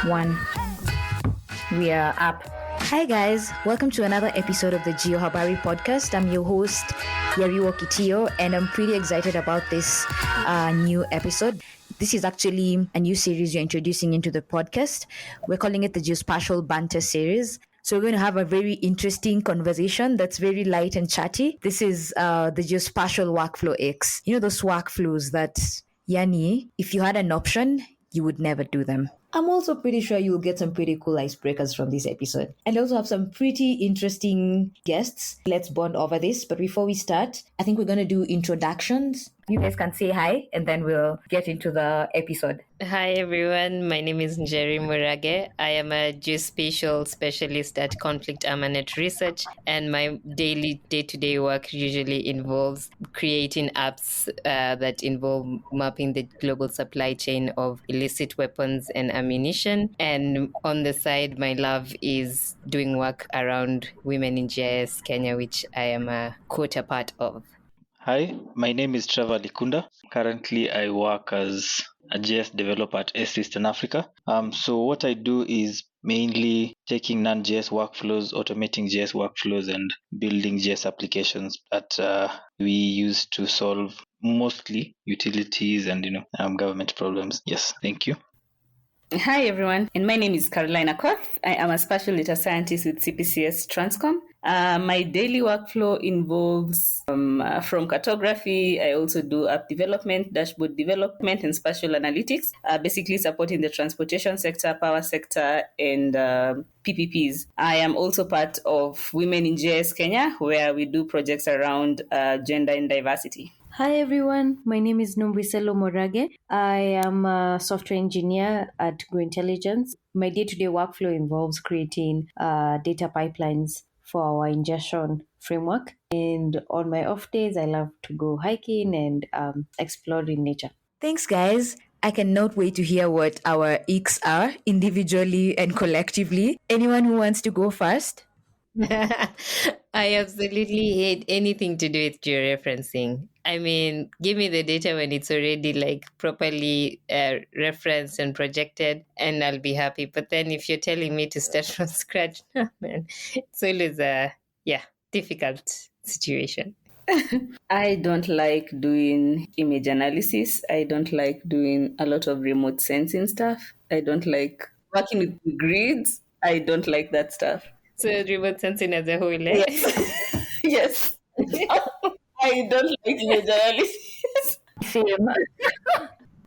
One. We are up. Hi guys, welcome to another episode of the Habari podcast. I'm your host, Yariwo Kitio, and I'm pretty excited about this new episode. This is actually a new series you're introducing into the podcast. We're calling it the Geospatial Banter Series. So we're going to have a very interesting conversation that's very light and chatty. This is the Geospatial Workflow Icks. You know those workflows that, Yani, if you had an option, you would never do them. I'm also pretty sure you'll get some pretty cool icebreakers from this episode. And I also have some pretty interesting guests. Let's bond over this. But before we start, I think we're going to do introductions. You guys can say hi and then we'll get into the episode. Hi everyone, my name is Njeri Murage. I am a geospatial specialist at Conflict Armanet Research, and my daily day-to-day work usually involves creating apps that involve mapping the global supply chain of illicit weapons and ammunition. And on the side, my love is doing work around women in GIS Kenya, which I am a quota part of. Hi, my name is Trevor Likunda. Currently, I work as a GIS developer at Eastern Africa. So what I do is mainly taking non-GIS workflows, automating GIS workflows, and building GIS applications that we use to solve mostly utilities and government problems. Yes, thank you. Hi everyone, and my name is Carolina Koth. I am a spatial data scientist with CPCS Transcom. My daily workflow involves from cartography. I also do app development, dashboard development, and spatial analytics, basically supporting the transportation sector, power sector, and PPPs. I am also part of Women in GIS Kenya, where we do projects around gender and diversity. Hi everyone, my name is Numbriselo Morage. I am a software engineer at Grow Intelligence. My day-to-day workflow involves creating data pipelines for our ingestion framework. And on my off days, I love to go hiking and explore in nature. Thanks, guys. I cannot wait to hear what our Icks are individually and collectively. Anyone who wants to go first? I absolutely hate anything to do with georeferencing. I mean, give me the data when it's already properly referenced and projected, and I'll be happy. But then if you're telling me to start from scratch, man, it's always a difficult situation. I don't like doing image analysis. I don't like doing a lot of remote sensing stuff. I don't like working with grids. I don't like that stuff. So remote sensing as a whole, eh? Yes. Yes. I don't like image analysis. Same.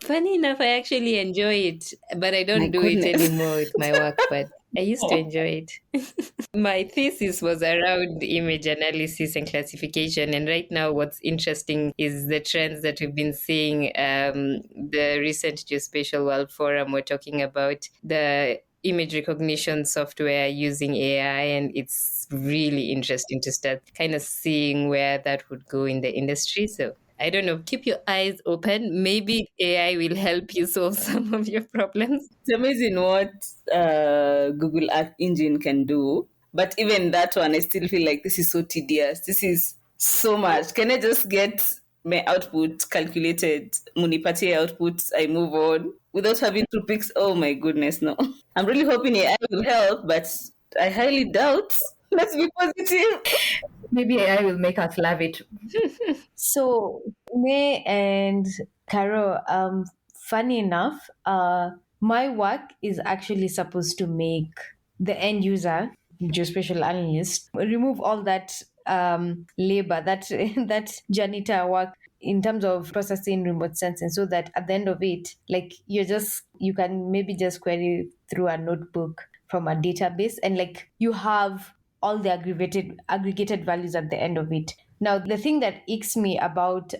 Funny enough, I actually enjoy it, but I don't do it anymore with my work, but I used to enjoy it. My thesis was around image analysis and classification, and right now what's interesting is the trends that we've been seeing. The recent Geospatial World Forum, we're talking about the image recognition software using AI, and it's really interesting to start kind of seeing where that would go in the industry. So I don't know, keep your eyes open. Maybe AI will help you solve some of your problems. It's amazing what Google Earth Engine can do. But even that one, I still feel like this is so tedious. This is so much. Can I just get my output calculated, Munipati output, I move on without having to pick? Oh my goodness, no. I'm really hoping AI will help, but I highly doubt. Let's be positive. Maybe AI will make us love it. So, May and Caro, funny enough, my work is actually supposed to make the end user, geospatial analyst, remove all that labor, that janitor work in terms of processing remote sensing, so that at the end of it, you can maybe just query through a notebook from a database, and you have all the aggregated values at the end of it. Now, the thing that icks me about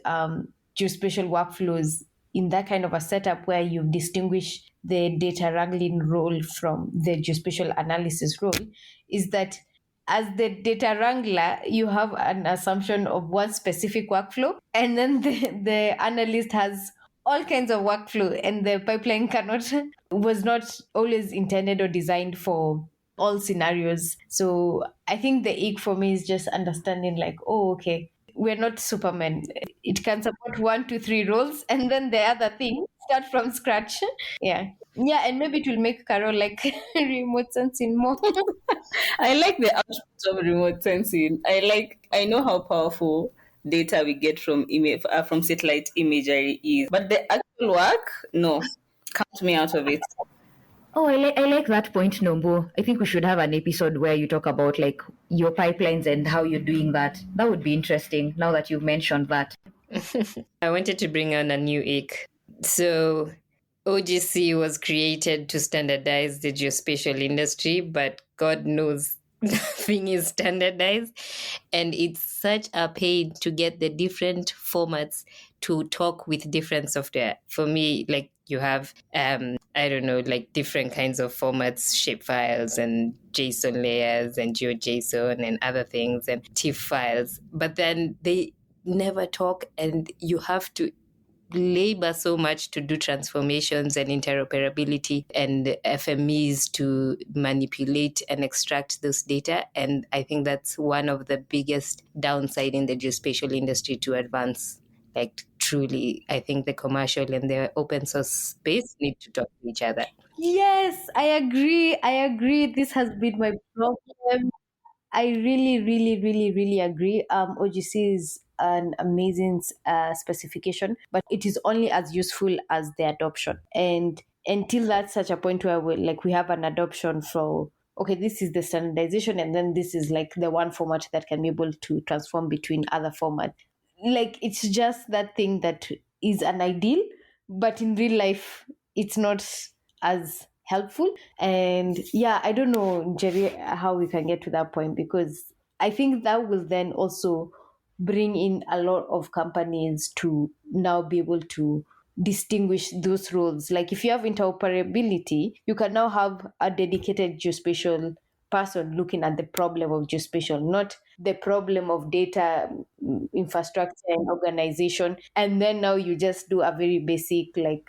geospatial workflows in that kind of a setup where you distinguish the data wrangling role from the geospatial analysis role is that as the data wrangler, you have an assumption of one specific workflow, and then the analyst has all kinds of workflow, and the pipeline was not always intended or designed for all scenarios. So I think the ick for me is just understanding okay, we're not Superman. It can support 1 to 3 roles, and then the other thing start from scratch. Yeah. Yeah, and maybe it will make Carol like remote sensing more. I like the output of remote sensing. I know how powerful data we get from from satellite imagery is, but the actual work, no, count me out of it. Oh, I like that point, Nombo. I think we should have an episode where you talk about like your pipelines and how you're doing that. That would be interesting now that you've mentioned that. I wanted to bring on a new ick. So OGC was created to standardize the geospatial industry, but God knows nothing is standardized. And it's such a pain to get the different formats to talk with different software. For me, like you have, I don't know, like different kinds of formats, shape files and JSON layers and GeoJSON and other things and TIFF files. But then they never talk, and you have to labor so much to do transformations and interoperability and FMEs to manipulate and extract those data. And I think that's one of the biggest downside in the geospatial industry to advance. Like truly, I think the commercial and the open source space need to talk to each other. Yes, I agree. I agree. This has been my problem. I really, really, really, really agree. OGC is an amazing specification, but it is only as useful as the adoption. And until that's such a point where we have an adoption for, okay, this is the standardization, and then this is like the one format that can be able to transform between other formats. Like it's just that thing that is an ideal, but in real life, it's not as helpful. And yeah, I don't know, Jerry, how we can get to that point, because I think that will then also bring in a lot of companies to now be able to distinguish those roles. Like if you have interoperability, you can now have a dedicated geospatial person looking at the problem of geospatial, not the problem of data infrastructure and organization. And then now you just do a very basic like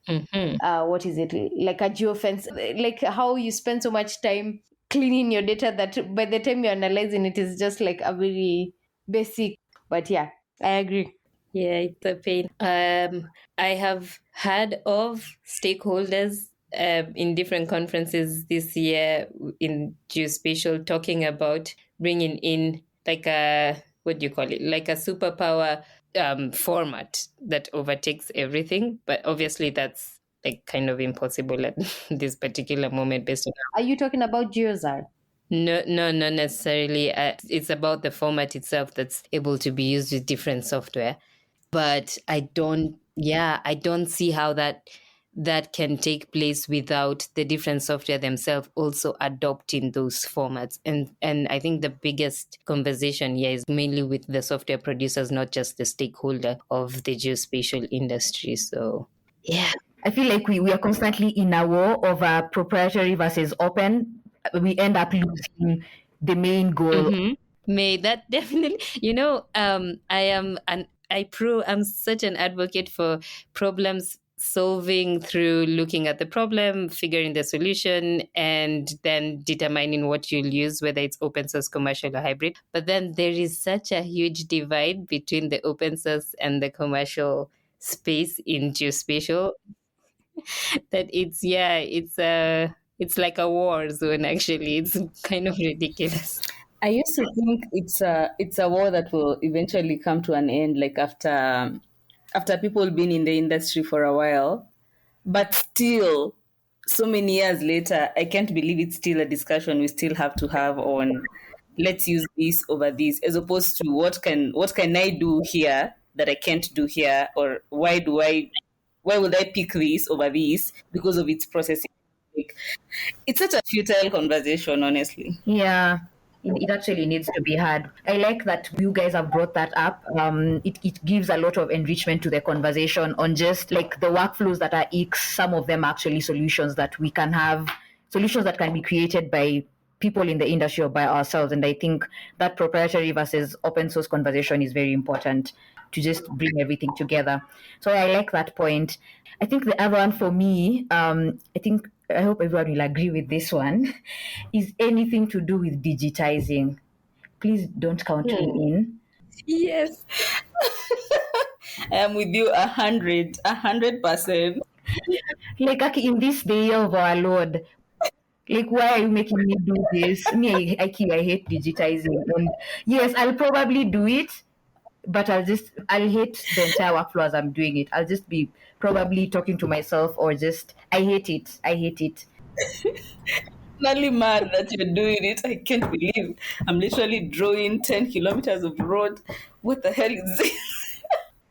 Mm-hmm. what is it, like a geofence, like how you spend so much time cleaning your data that by the time you're analyzing it is just like a very basic. But yeah, I agree. Yeah, it's a pain. I have heard of stakeholders in different conferences this year in geospatial talking about bringing in like a, what do you call it, like a superpower format that overtakes everything. But obviously, that's like kind of impossible at this particular moment based on. Are you talking about geozar? No, no, not necessarily. It's about the format itself that's able to be used with different software. But I don't see how that can take place without the different software themselves also adopting those formats. And I think the biggest conversation here is mainly with the software producers, not just the stakeholder of the geospatial industry. So yeah. I feel like we are constantly in a war of proprietary versus open. We end up losing the main goal. Mm-hmm. May that definitely, I'm such an advocate for problems solving through looking at the problem, figuring the solution, and then determining what you'll use, whether it's open source, commercial, or hybrid. But then there is such a huge divide between the open source and the commercial space in geospatial that it's like a war zone. Actually, it's kind of ridiculous. I used to think it's a war that will eventually come to an end, like after people been in the industry for a while. But still, so many years later, I can't believe it's still a discussion we still have to have on let's use this over this, as opposed to what can I do here that I can't do here, or why would I pick this over this because of its processing? Like, it's such a futile conversation, honestly. Yeah, it actually needs to be had. I like that you guys have brought that up. It gives a lot of enrichment to the conversation on just like the workflows that are Icks. Some of them are actually solutions that we can have, solutions that can be created by people in the industry or by ourselves. And I think that proprietary versus open source conversation is very important to just bring everything together. So I like that point. I think the other one for me, I hope everyone will agree with this one, is anything to do with digitizing. Please don't count me in. Yes. I am with you 100%. Like, okay, in this day of our Lord, like, why are you making me do this? Me, I hate digitizing. And yes, I'll probably do it, but I'll hate the entire workflow as I'm doing it. I'll just be probably talking to myself or just, I hate it. I hate it. Really mad that you're doing it. I can't believe I'm literally drawing 10 kilometers of road. What the hell is this?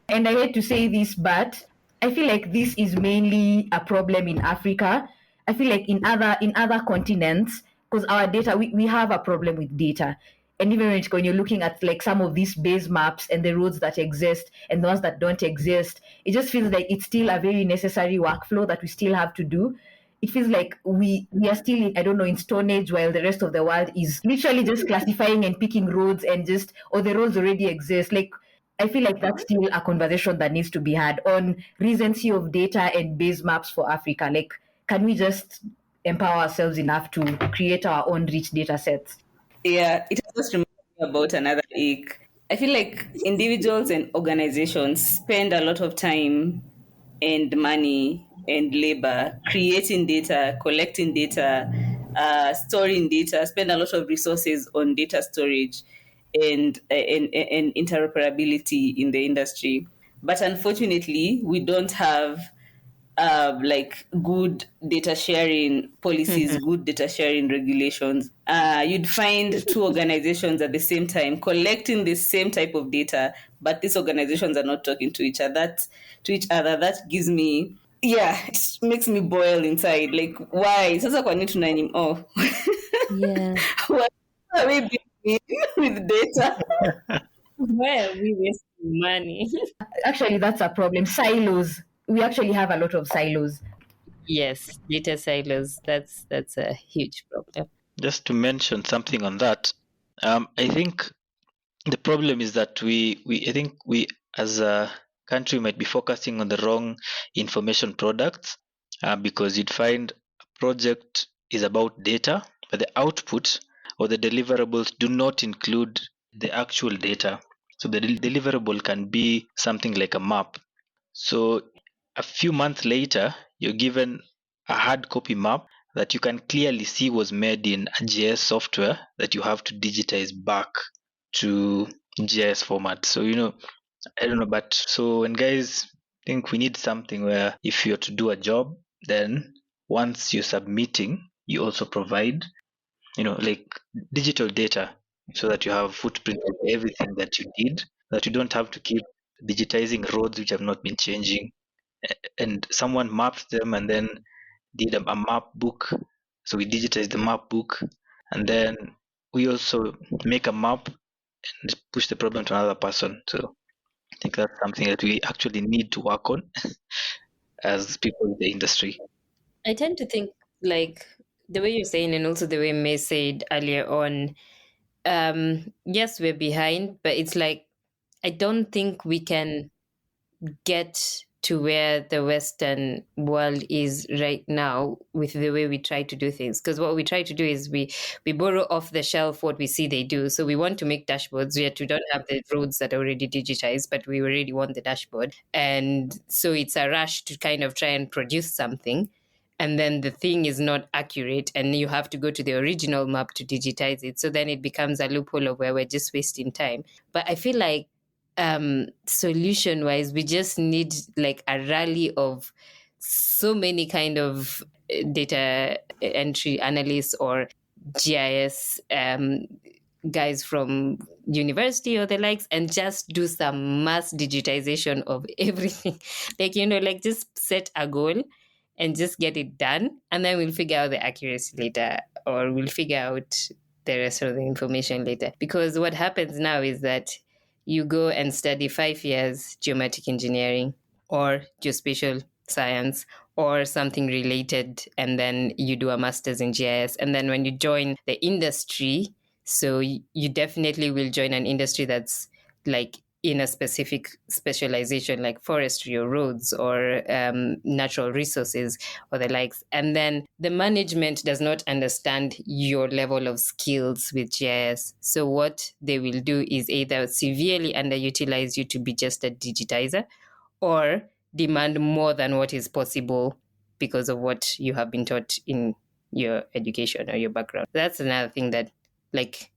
And I hate to say this, but I feel like this is mainly a problem in Africa. I feel like in other continents, because our data, we have a problem with data. And even when you're looking at like some of these base maps and the roads that exist and the ones that don't exist, it just feels like it's still a very necessary workflow that we still have to do. It feels like we are still in, I don't know, in Stone Age, while the rest of the world is literally just classifying and picking roads and just, or the roads already exist. Like, I feel like that's still a conversation that needs to be had on recency of data and base maps for Africa. Like, can we just empower ourselves enough to create our own rich data sets? Yeah, it just reminds me about another ick. I feel like individuals and organizations spend a lot of time and money and labor creating data, collecting data, storing data, spend a lot of resources on data storage and interoperability in the industry. But unfortunately, we don't have like good data sharing policies, good data sharing regulations. You'd find two organizations at the same time collecting the same type of data, but these organizations are not talking to each other. That gives me, yeah, it makes me boil inside. Like, why? Sasa kwa nini tunani? Oh, Yeah. why are we being with data? Why are we wasting money? Actually, that's a problem. Silos. We actually have a lot of silos. Yes, data silos. That's a huge problem. Just to mention something on that, I think the problem is that I think we as a country might be focusing on the wrong information products, because you'd find a project is about data, but the output or the deliverables do not include the actual data. So the deliverable can be something like a map. So a few months later, you're given a hard copy map that you can clearly see was made in a GIS software that you have to digitize back to GIS format. So, I don't know, but so when guys think we need something where if you're to do a job, then once you're submitting, you also provide, like digital data so that you have footprint of everything that you did, that you don't have to keep digitizing roads which have not been changing. And someone mapped them and then did a map book. So we digitized the map book, and then we also make a map and push the problem to another person. So I think that's something that we actually need to work on as people in the industry. I tend to think like the way you're saying, and also the way May said earlier on. Yes, we're behind, but it's like I don't think we can get to where the Western world is right now with the way we try to do things. Because what we try to do is we borrow off the shelf what we see they do. So we want to make dashboards, yet we don't have the roads that are already digitized, but we already want the dashboard. And so it's a rush to kind of try and produce something. And then the thing is not accurate, and you have to go to the original map to digitize it. So then it becomes a loophole of where we're just wasting time. But I feel like solution wise, we just need like a rally of so many kind of data entry analysts or GIS guys from university or the likes, and just do some mass digitization of everything. Like, like just set a goal and just get it done, and then we'll figure out the accuracy later, or we'll figure out the rest of the information later. Because what happens now is that you go and study 5 years geomatic engineering or geospatial science or something related, and then you do a master's in GIS. And then when you join the industry, so you definitely will join an industry that's like in a specific specialization, like forestry or roads or natural resources or the likes. And then the management does not understand your level of skills with GIS. So what they will do is either severely underutilize you to be just a digitizer, or demand more than what is possible because of what you have been taught in your education or your background. That's another thing that like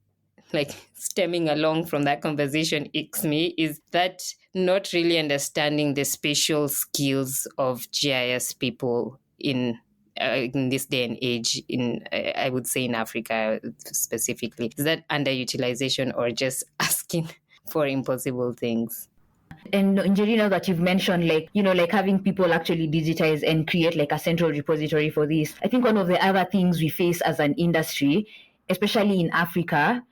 stemming along from that conversation icks me, is that not really understanding the spatial skills of GIS people in this day and age, in I would say in Africa specifically. Is that underutilization or just asking for impossible things? And Njeri, now that you've mentioned, like, like having people actually digitize and create like a central repository for this, I think one of the other things we face as an industry, especially in Africa,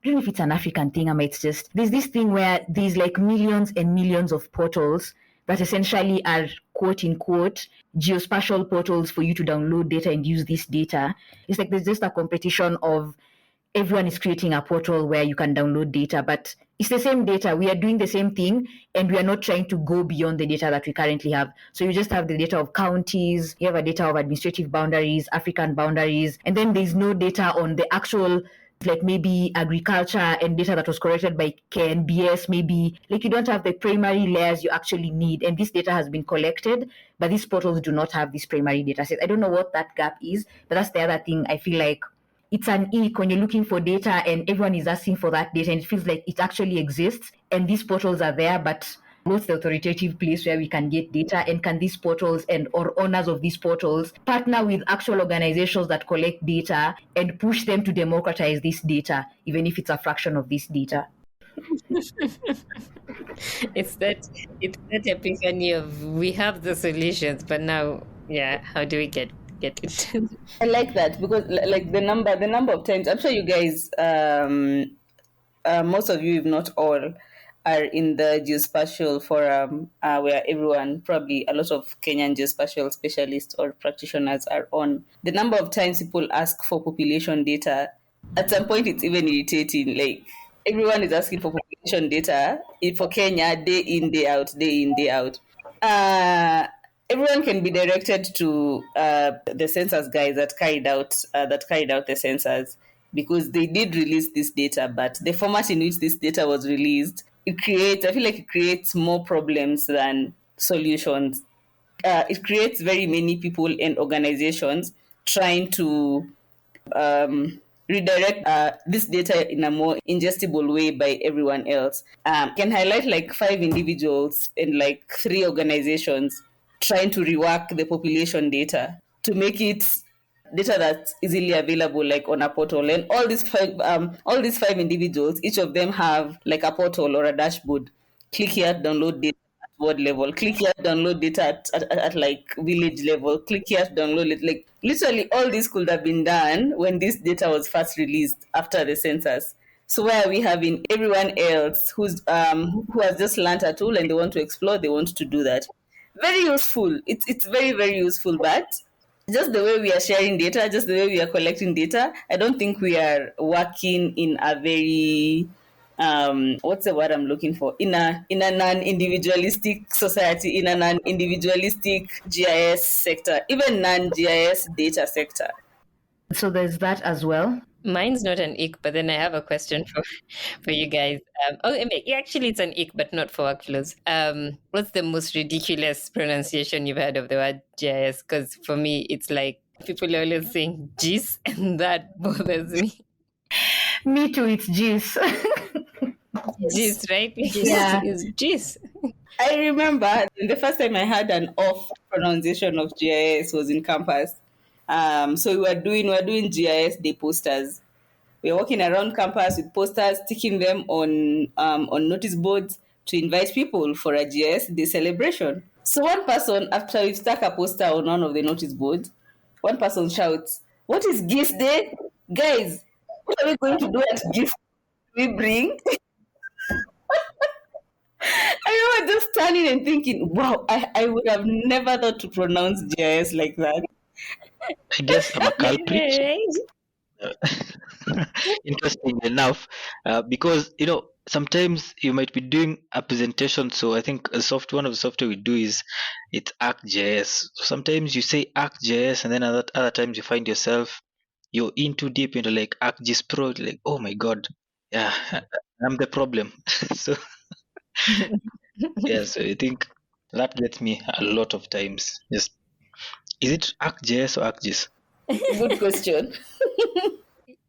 I don't know if it's an African thing, or it's just, there's this thing where there's like millions and millions of portals that essentially are quote unquote geospatial portals for you to download data and use this data. It's like there's just a competition of everyone is creating a portal where you can download data, but it's the same data. We are doing the same thing, and we are not trying to go beyond the data that we currently have. So you just have the data of counties, you have a data of administrative boundaries, African boundaries, and then there's no data on the actual, like maybe agriculture and data that was collected by KNBS, maybe like you don't have the primary layers you actually need. And this data has been collected, but these portals do not have this primary data set. I don't know what that gap is, but that's the other thing I feel like it's an ick when you're looking for data and everyone is asking for that data and it feels like it actually exists and these portals are there, but what's the authoritative place where we can get data, and can these portals and or owners of these portals partner with actual organizations that collect data and push them to democratize this data, even if it's a fraction of this data? It's that epiphany of we have the solutions, but now, yeah, how do we get it? I like that because like the number of times, I'm sure you guys, most of you, if not all, are in the geospatial forum, where everyone, probably a lot of Kenyan geospatial specialists or practitioners are on. The number of times people ask for population data, at some point it's even irritating. Like everyone is asking for population data for Kenya, day in, day out, day in, day out. Everyone can be directed to the census guys that carried out the census, because they did release this data, but the format in which this data was released, I feel like it creates more problems than solutions. It creates very many people and organizations trying to redirect this data in a more ingestible way by everyone else. Can highlight like 5 individuals and like 3 organizations trying to rework the population data to make it data that's easily available, like on a portal. And all these 5 individuals, each of them have like a portal or a dashboard. Click here, download data at ward level. Click here, download data at like village level. Click here, download it. Like literally, all this could have been done when this data was first released after the census. So where are we having everyone else who has just learned a tool and they want to explore, they want to do that? Very useful. It's very, very useful, but just the way we are sharing data, just the way we are collecting data, I don't think we are working in a very what's the word I'm looking for? In a non-individualistic society, in a non-individualistic GIS sector, even non-GIS data sector. So there's that as well. Mine's not an ick, but then I have a question for you guys. Actually, it's an ick, but not for workflows. What's the most ridiculous pronunciation you've heard of the word GIS? Because for me, it's like people are always saying GIS, and that bothers me. Me too, it's GIS. GIS, right? Yeah. It's GIS. I remember the first time I had an off pronunciation of GIS was in campus. So we were doing GIS day posters. We were walking around campus with posters, sticking them on notice boards to invite people for a GIS day celebration. So one person, after we stuck a poster on one of the notice boards, one person shouts, "What is GIS Day? Guys, what are we going to do at GIS? We bring?" I remember just standing and thinking, wow, I would have never thought to pronounce GIS like that. I guess I'm a culprit. Right? Interesting enough, because sometimes you might be doing a presentation. So I think one of the software we do is it's ArcGIS. So sometimes you say ArcGIS, and then other times you find yourself you're in too deep into like ArcGIS Pro. Like, oh my god, yeah, I'm the problem. So yeah, so I think That gets me a lot of times. Just is it ArcGIS or ArcGIS? Good question.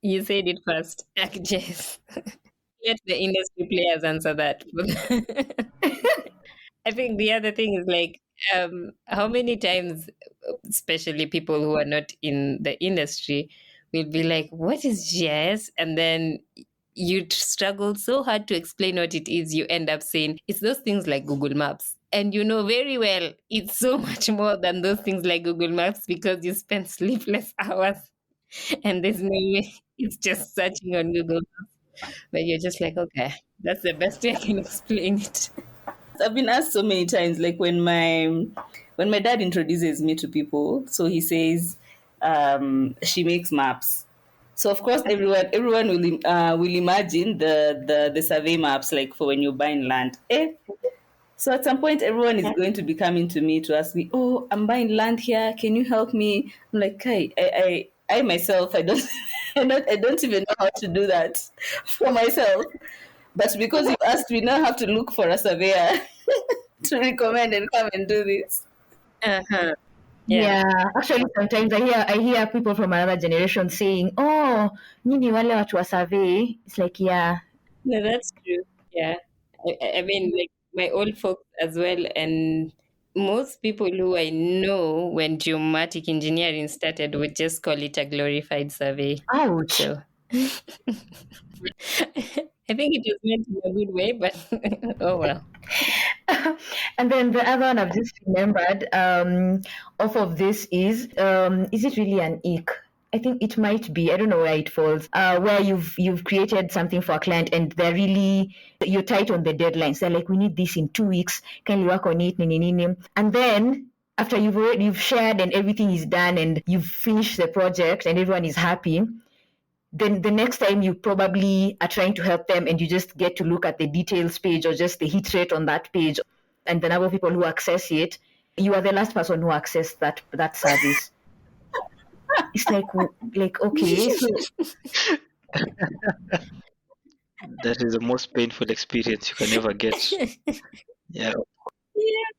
You said it first. Jess. Let the industry players answer that. I think the other thing is like, how many times, especially people who are not in the industry, will be like, "What is GIS?" And then you struggle so hard to explain what it is. You end up saying it's those things like Google Maps, and you know very well it's so much more than those things like Google Maps because you spend sleepless hours, and there's no way it's just searching on Google Maps. But you're just like, okay, that's the best way I can explain it. I've been asked so many times, like when my dad introduces me to people, so he says she makes maps. So of course everyone will imagine the survey maps, like for when you're buying land. So at some point everyone is going to be coming to me to ask me, "Oh, I'm buying land here. Can you help me?" I'm like, "Hey, I myself, I don't I don't even know how to do that for myself." But because you asked, we now have to look for a surveyor to recommend and come and do this. Uh-huh. Yeah, actually, sometimes I hear people from another generation saying, "Oh, nini wale watu wa survey." It's like, yeah, No, that's true. Yeah. I mean, like my old folks as well, and most people who I know when geomatic engineering started would just call it a glorified survey. ouch. So I think it was meant in a good way, but oh well. And then the other one I've just remembered off of this is it really an ick? I think it might be. I don't know where it falls. Where you've created something for a client and you're tight on the deadlines. They're like, we need this in 2 weeks. Can you work on it? Nini, nini. And then after you've shared and everything is done and you've finished the project and everyone is happy, then the next time you probably are trying to help them and you just get to look at the details page or just the hit rate on that page and the number of people who access it, you are the last person who accessed that service. It's like okay, so That is the most painful experience you can ever get. Yeah. Yeah,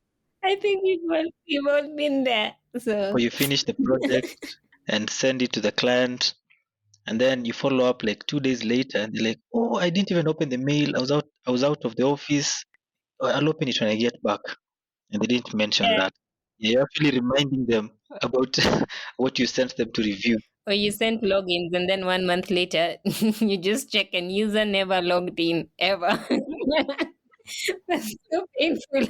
I think we've all been there. So Or you finish the project and send it to the client, and then you follow up like 2 days later, and they're like, "Oh, I didn't even open the mail. I was out of the office. I'll open it when I get back." And they didn't mention yeah. that. You're actually reminding them about what you sent them to review. Or you sent logins and then 1 month later you just check and user never logged in ever. That's so painful.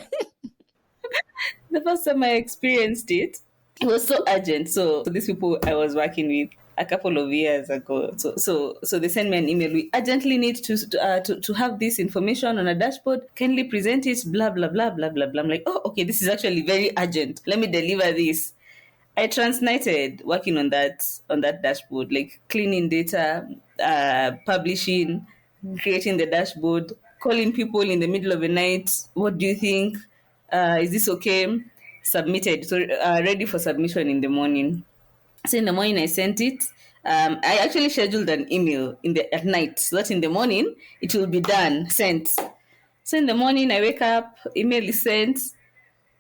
The first time I experienced it, it was so urgent. So these people I was working with a couple of years ago, so they sent me an email. We urgently need to have this information on a dashboard. Kindly present it. Blah blah blah blah blah blah. I'm like, oh, okay, this is actually very urgent. Let me deliver this. I transnighted working on that dashboard, like cleaning data, publishing, creating the dashboard, calling people in the middle of the night. What do you think? Is this okay? Submitted. So ready for submission in the morning. So in the morning I sent it. I actually scheduled an email at night so that in the morning it will be done, sent. So in the morning I wake up, email is sent.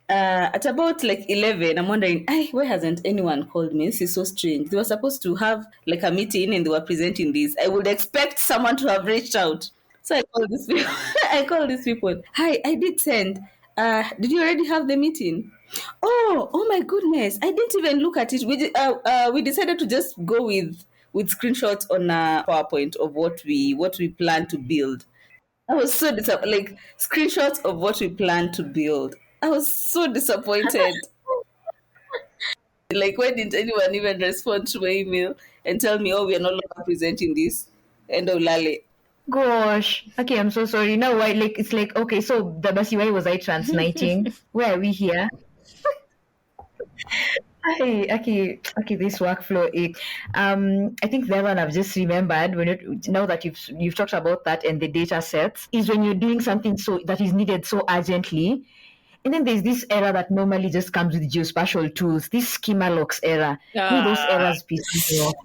At about like 11, I'm wondering, why hasn't anyone called me? This is so strange. They were supposed to have like a meeting and they were presenting this. I would expect someone to have reached out. So I called these people. I called these people. Hi, I did send. Did you already have the meeting? Oh my goodness! I didn't even look at it. We decided to just go with screenshots on a PowerPoint of what we plan to build. I was so disappointed. Like screenshots of what we plan to build. I was so disappointed. Like, why didn't anyone even respond to my email and tell me, "Oh, we are no longer presenting this"? And Olale. gosh. Okay, I'm so sorry. Now why it's like okay, so the Basi, why was I transniting? Where are we here? Okay, this workflow. I think the other one I've just remembered now that you've talked about that and the data sets is when you're doing something so that is needed so urgently, and then there's this error that normally just comes with geospatial tools. This schema locks error. Those errors piss me off.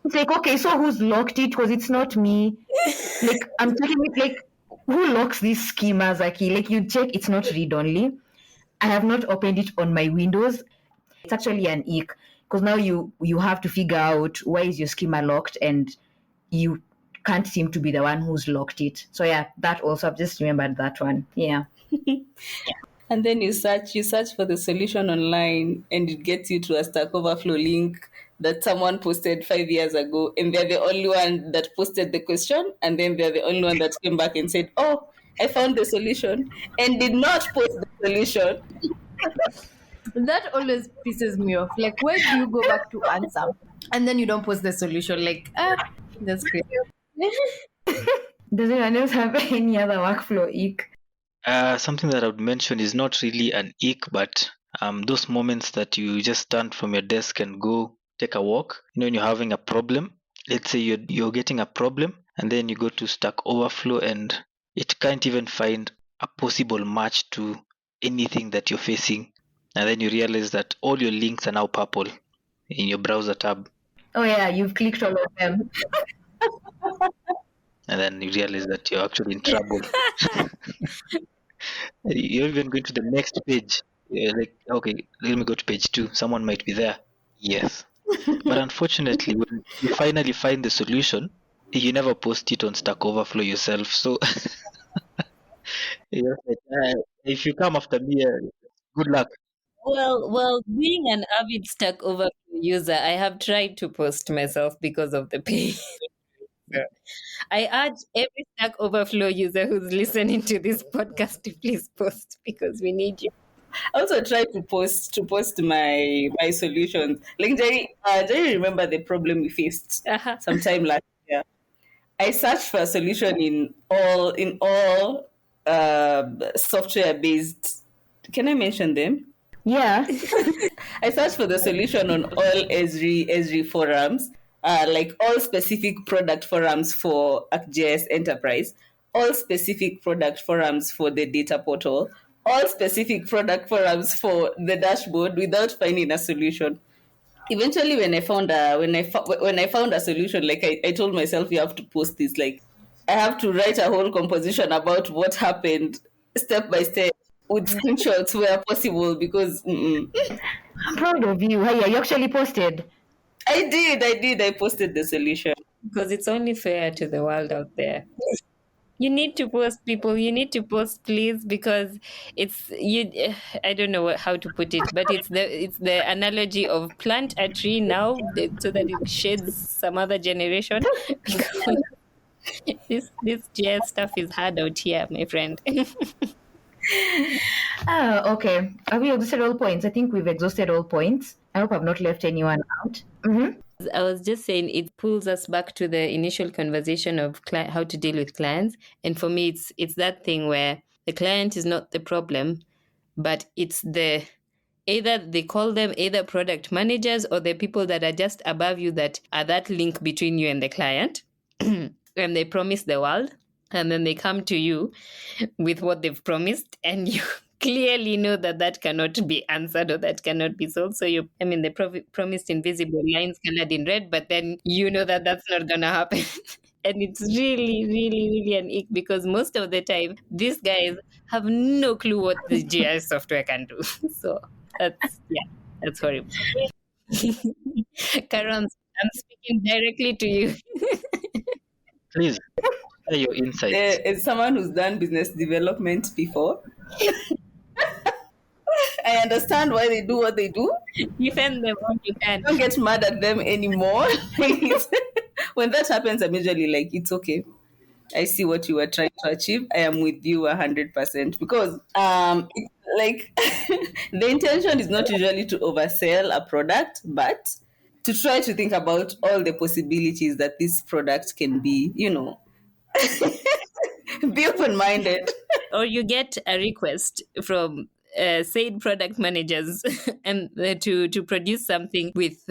It's like okay, so who's locked it? Because it's not me. Like I'm checking it. Like who locks these schemas? Like you check, it's not read only. I have not opened it on my Windows. It's actually an ick because now you have to figure out why is your schema locked and you can't seem to be the one who's locked it. So yeah, that also I've just remembered that one. Yeah. And then you search for the solution online, and it gets you to a Stack Overflow link that someone posted 5 years ago, and they're the only one that posted the question, and then they're the only one that came back and said, "Oh, I found the solution," and did not post the solution. That always pisses me off. Like, why do you go back to answer and then you don't post the solution? Like, that's crazy. Does anyone else have any other workflow ick? Something that I would mention is not really an ick, but those moments that you just stand from your desk and go take a walk. When you're having a problem, let's say you're getting a problem, and then you go to Stack Overflow and it can't even find a possible match to anything that you're facing, and then you realize that all your links are now purple in your browser tab, Oh yeah, you've clicked all of them. and then you realize that you're actually in trouble. You're even going to the next page. You're like, okay, let me go to page 2. Someone might be there. Yes. But unfortunately, when you finally find the solution, you never post it on Stack Overflow yourself. So you're like, if you come after me, good luck. Well, being an avid Stack Overflow user, I have tried to post myself because of the pay. I urge every Stack Overflow user who's listening to this podcast to please post because we need you. I also tried to post my solutions. Like Jerry, remember the problem we faced sometime last year? I searched for a solution in all software based. Can I mention them? Yeah. I searched for the solution on all Esri forums, like all specific product forums for ArcGIS Enterprise, all specific product forums for the data portal, all specific product forums for the dashboard without finding a solution. Eventually, when I found a solution, like I told myself, you have to post this. Like I have to write a whole composition about what happened step by step with screenshots where possible because I'm proud of you. Hey, you actually posted. I did. I posted the solution. Because it's only fair to the world out there. You need to post, people. You need to post, please, because it's you. I don't know how to put it, but it's the analogy of plant a tree now so that it shades some other generation. Because this GS stuff is hard out here, my friend. Okay. Have we exhausted all points? I think we've exhausted all points. I hope I've not left anyone out. Mm-hmm. I was just saying it pulls us back to the initial conversation of how to deal with clients. And for me, it's that thing where the client is not the problem, but it's either they call them either product managers or the people that are just above you that are that link between you and the client. And they promise the world. And then they come to you with what they've promised, and you clearly know that cannot be answered or that cannot be solved. So they promised invisible lines colored in red, but then you know that that's not going to happen. And it's really, really, really an ick because most of the time, these guys have no clue what the GIS software can do. So that's horrible. Karan, I'm speaking directly to you. Please share your insights. As someone who's done business development before, I understand why they do what they do. Defend them when you can. Don't get mad at them anymore. When that happens, I'm usually like, it's okay. I see what you were trying to achieve. I am with you 100% because like the intention is not usually to oversell a product, but to try to think about all the possibilities that this product can be, be open-minded. Or you get a request from said product managers and to produce something with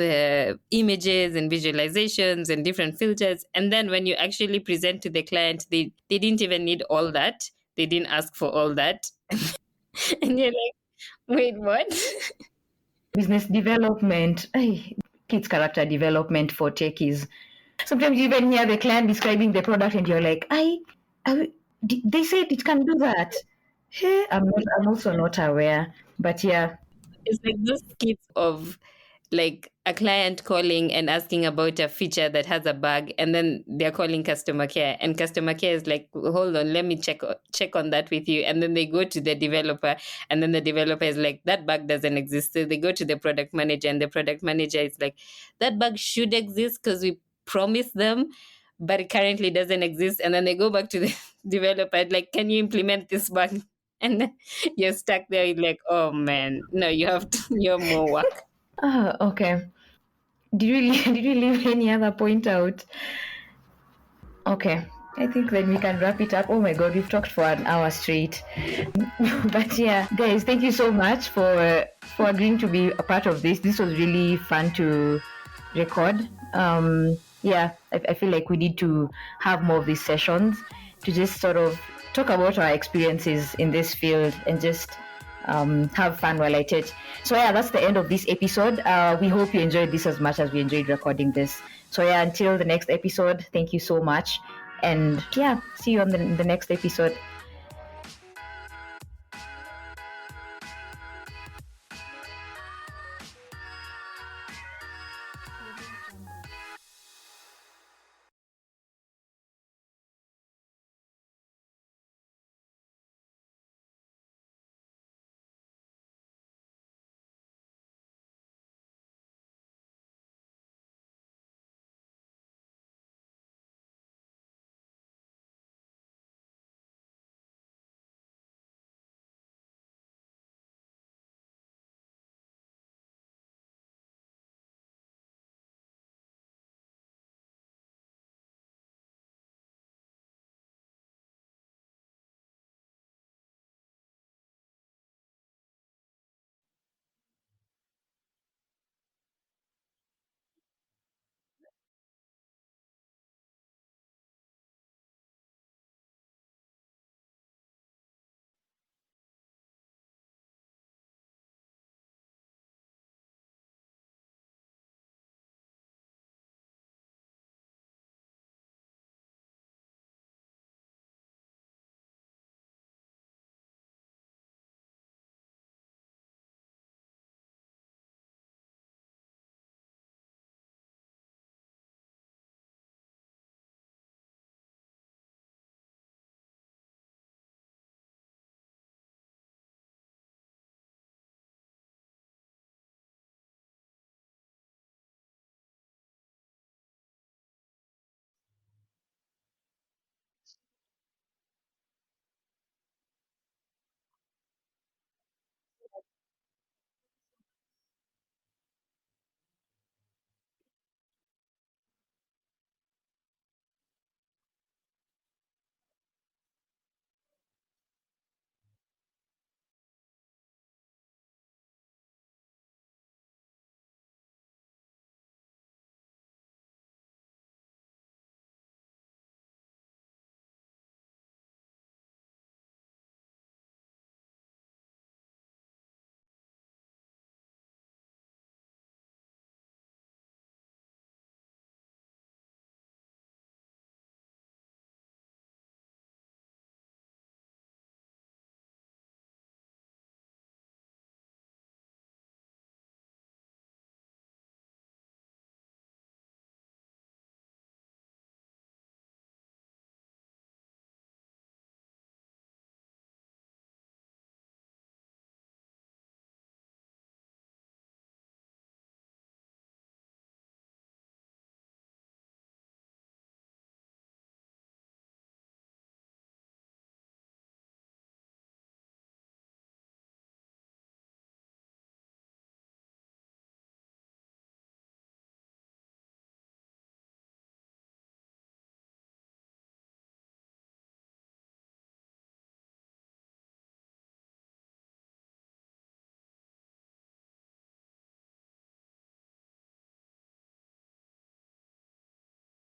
images and visualizations and different filters, and then when you actually present to the client, they didn't even need all that. They didn't ask for all that. And you're like, wait, what? Business development. Kids character development for techies. Sometimes you even hear the client describing the product and you're like, they said it can do that. I'm also not aware. But yeah. It's like those skits of like a client calling and asking about a feature that has a bug, and then they're calling customer care, and customer care is like, hold on, let me check on that with you, and then they go to the developer, and then the developer is like, that bug doesn't exist. So they go to the product manager, and the product manager is like, that bug should exist because we promised them, but it currently doesn't exist. And then they go back to the developer like, can you implement this bug? And then you're stuck there, you're like, oh man, no, you have to, you have more work. Oh, okay. Did you leave any other point out? Okay. I think then we can wrap it up. Oh my god, we've talked for an hour straight. But yeah, guys, thank you so much for agreeing to be a part of this. This was really fun to record. Yeah, I feel like we need to have more of these sessions to just sort of talk about our experiences in this field and just have fun while I teach. So yeah, that's the end of this episode. We hope you enjoyed this as much as we enjoyed recording this. So yeah, until the next episode, thank you so much. And yeah, see you on the next episode.